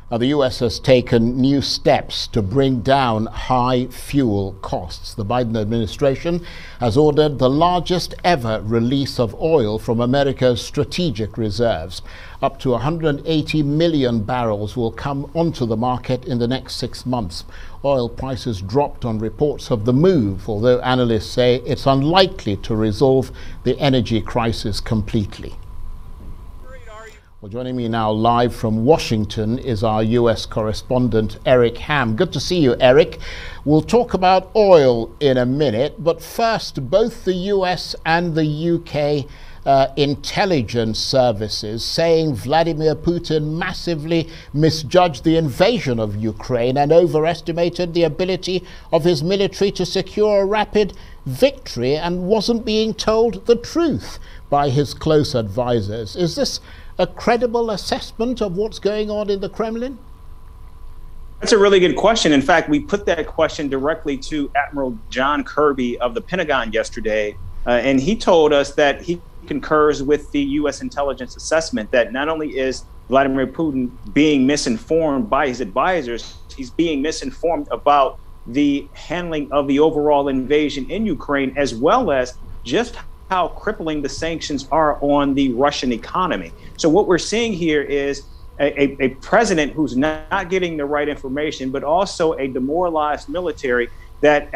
Now, the U.S. has taken new steps to bring down high fuel costs. The Biden administration has ordered the largest ever release of oil from America's strategic reserves. Up to 180 million barrels will come onto the market in the next 6 months. Oil prices dropped on reports of the move, although analysts say it's unlikely to resolve the energy crisis completely. Well, joining me now live from Washington is our U.S. correspondent, Eric Ham. Good to see you, Eric. We'll talk about oil in a minute, but first, both the U.S. and the U.K. Intelligence services saying Vladimir Putin massively misjudged the invasion of Ukraine and overestimated the ability of his military to secure a rapid victory and wasn't being told the truth by his close advisors. Is this a credible assessment of what's going on in the Kremlin? That's a really good question. In fact, we put that question directly to Admiral John Kirby of the Pentagon yesterday, and he told us that he concurs with the U.S. intelligence assessment that not only is Vladimir Putin being misinformed by his advisors, he's being misinformed about the handling of the overall invasion in Ukraine, as well as just how crippling the sanctions are on the Russian economy. So what we're seeing here is a president who's not getting the right information, but also a demoralized military that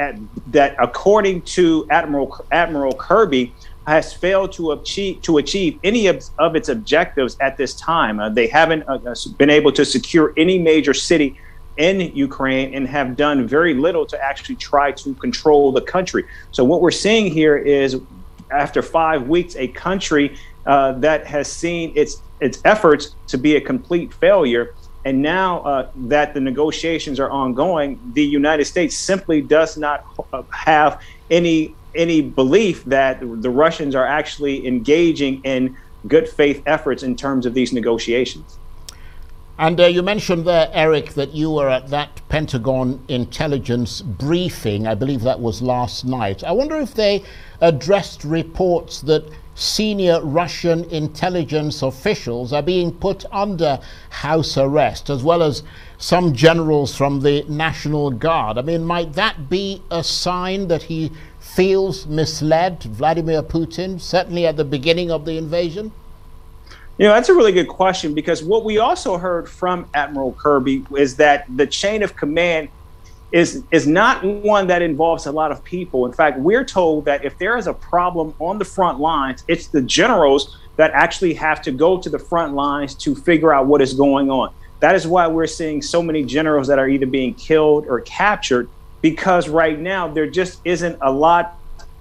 according to Admiral Kirby, has failed to achieve any of its objectives at this time. They haven't been able to secure any major city in Ukraine and have done very little to actually try to control the country. So what we're seeing here is, after 5 weeks, a country that has seen its efforts to be a complete failure. And now that the negotiations are ongoing, the United States simply does not have any belief that the Russians are actually engaging in good faith efforts in terms of these negotiations. And you mentioned there, Eric, that you were at that Pentagon intelligence briefing. I believe that was last night. I wonder if they addressed reports that senior Russian intelligence officials are being put under house arrest, as well as some generals from the National Guard. I mean, might that be a sign that he feels misled, Vladimir Putin, certainly at the beginning of the invasion? You know, that's a really good question, because what we also heard from Admiral Kirby is that the chain of command is not one that involves a lot of people. In fact, we're told that if there is a problem on the front lines, it's the generals that actually have to go to the front lines to figure out what is going on. That is why we're seeing so many generals that are either being killed or captured, because right now there just isn't a lot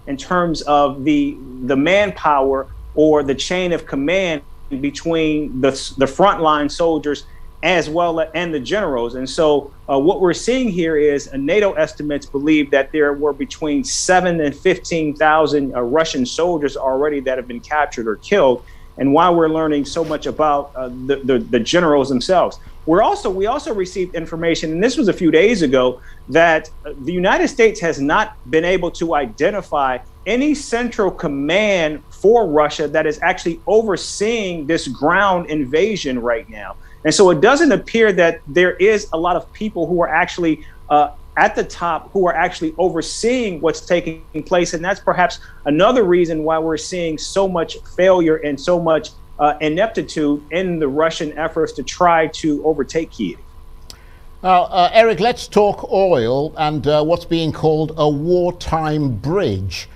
in terms of the manpower or the chain of command between the frontline soldiers as well and the generals. And so what we're seeing here is NATO estimates believe that there were between 7,000 and 15,000 Russian soldiers already that have been captured or killed. And while we're learning so much about the generals themselves, we also received information, and this was a few days ago, that the United States has not been able to identify any central command for Russia that is actually overseeing this ground invasion right now. And so it doesn't appear that there is a lot of people who are actually at the top who are actually overseeing what's taking place. And that's perhaps another reason why we're seeing so much failure and so much ineptitude in the Russian efforts to try to overtake Kyiv. Now, Eric, let's talk oil and what's being called a wartime bridge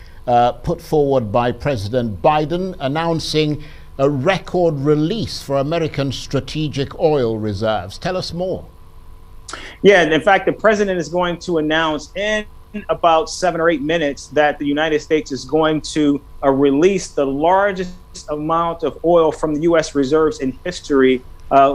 put forward by President Biden, announcing a record release for American strategic oil reserves. Tell us more. Yeah, in fact, the president is going to announce in about 7 or 8 minutes that the United States is going to release the largest amount of oil from the U.S. reserves in history,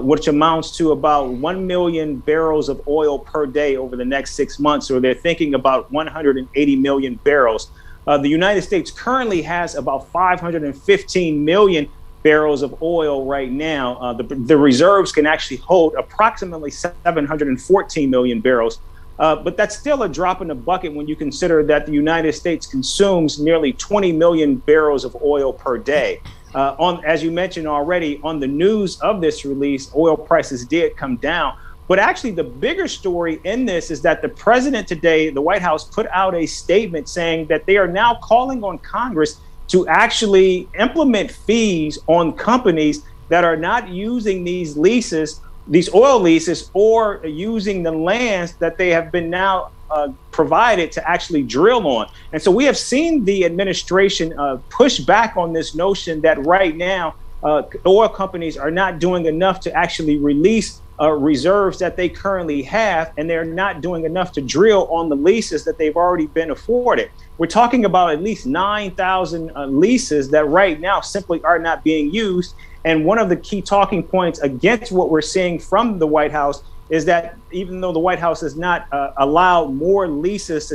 which amounts to about 1 million barrels of oil per day over the next 6 months. So they're thinking about 180 million barrels. The United States currently has about 515 million barrels of oil right now. The reserves can actually hold approximately 714 million barrels. But that's still a drop in the bucket when you consider that the United States consumes nearly 20 million barrels of oil per day. As you mentioned already, on the news of this release, oil prices did come down. But actually, the bigger story in this is that the president today, the White House, put out a statement saying that they are now calling on Congress to actually implement fees on companies that are not using these leases, these oil leases, or using the lands that they have been now provided to actually drill on. And so we have seen the administration push back on this notion that right now oil companies are not doing enough to actually release reserves that they currently have, and they're not doing enough to drill on the leases that they've already been afforded. We're talking about at least 9,000 leases that right now simply are not being used. And one of the key talking points against what we're seeing from the White House is that even though the White House has not allowed more leases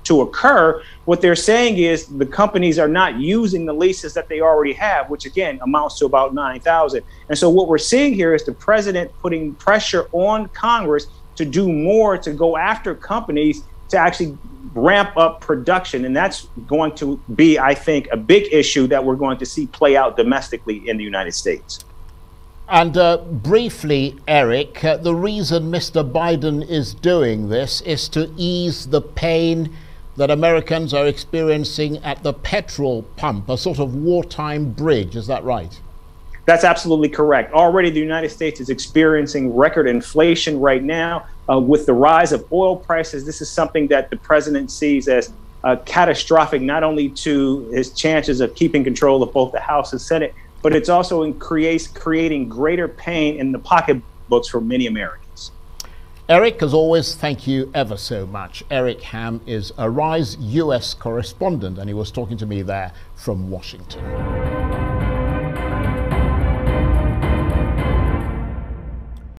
to occur, what they're saying is the companies are not using the leases that they already have, which again amounts to about 9,000. And so what we're seeing here is the president putting pressure on Congress to do more to go after companies to actually ramp up production. And that's going to be, I think, a big issue that we're going to see play out domestically in the United States. And briefly, Eric, the reason Mr. Biden is doing this is to ease the pain that Americans are experiencing at the petrol pump, a sort of wartime bridge. Is that right? That's absolutely correct. Already the United States is experiencing record inflation right now with the rise of oil prices. This is something that the president sees as catastrophic, not only to his chances of keeping control of both the House and Senate, but it's also creating greater pain in the pocketbooks for many Americans. Eric, as always, thank you ever so much. Eric Ham is Arise U.S. correspondent, and he was talking to me there from Washington.